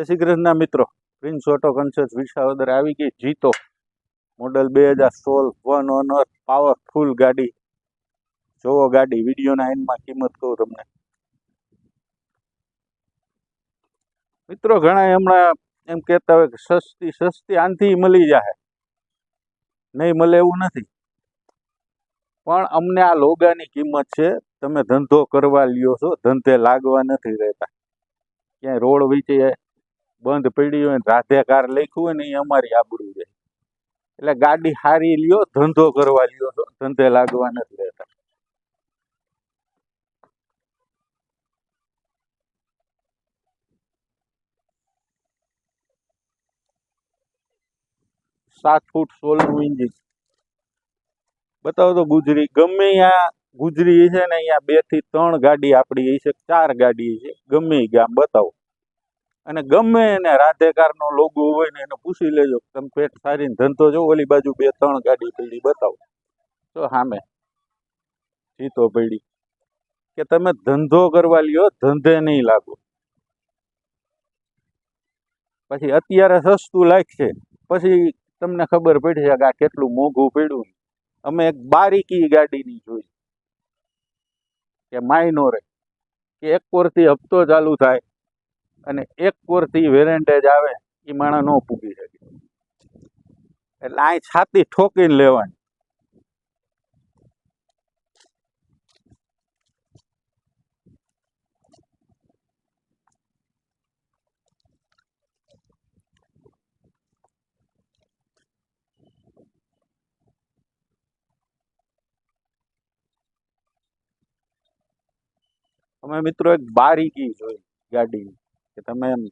જય શ્રી કૃષ્ણ મિત્રો, prince auto consult Visavadar આવી ગઈ જીતો મોડલ 2016 વન ઓનર પાવરફુલ ગાડી। જોવો ગાડી, વિડીયોના એન્ડમાં કિંમત કહું તમને। મિત્રો ઘણા હમણાં એમ કહેતા હોય કે સસ્તી આનથી મળી જાય, નહીં મળે એવું નથી, પણ અમને આ લોગાની કિંમત છે। તમે ધંધો કરવા લ્યો છો, ધંધે લાગવા નથી રહેતા। ક્યાંય રોડ વિશે બંધ પડી હોય, રાધે કાર લખ્યું હોય ને એ અમારી આબરૂ છે। એટલે ગાડી સારી લ્યો, ધંધો કરવા લ્યો છો, ધંધે લાગવા નથી રહેતા। 7 ફૂટ 16નું ઇન્જિન બતાવો તો ગુજરી, ગમે ત્યાં ગુજરી છે ને, અહીંયા 2 થી 3 ગાડી આપણી છે, 4 ગાડી છે, ગમે ગામ બતાવો। અને ગમે એને રાધેકારનો લોગો હોય ને એને પૂછી લેજો, તમે પેટ સારીને ધંધો જો, ઓલી બાજુ 2-3 ગાડી પડી બતાવો તો સામે જીતો પડી કે તમે ધંધો કરવા લ્યો, ધંધે નહીં લાગો। પછી અત્યારે સસ્તું લાગશે, પછી તમને ખબર પડશે કે આ કેટલું મોંઘું પડ્યું। અમે એક બારીકી ગાડીની જોઈ કે માઇનો રે કે એક કોરથી હપ્તો ચાલુ થાય અને એક કોરથી વેરેન્ટેજ આવે, એ માણસ ન પૂગી શકે, એટલે આ છાતી ઠોકીને લેવાની। અમે મિત્રો એક બારીકી જોઈ ગાડી કે તમે એમ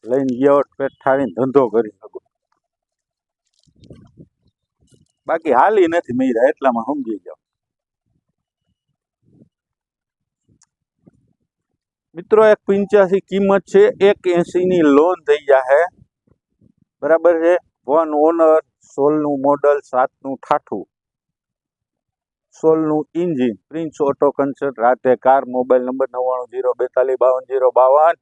લઈને ગયા પેટ ઠારીને ધંધો કરી શકો। બાકી હાલી નથી મેળા, એટલામાં સમજી જાઓ। મિત્રો 1.85 કિંમત છે, 1.80 ની લોન થઈ જશે, બરાબર છે। વન ઓનર, 16નું મોડલ, 7નું ઠાઠું, 16નું engine, prince auto consult Radhe car. Mobile number 9902452052।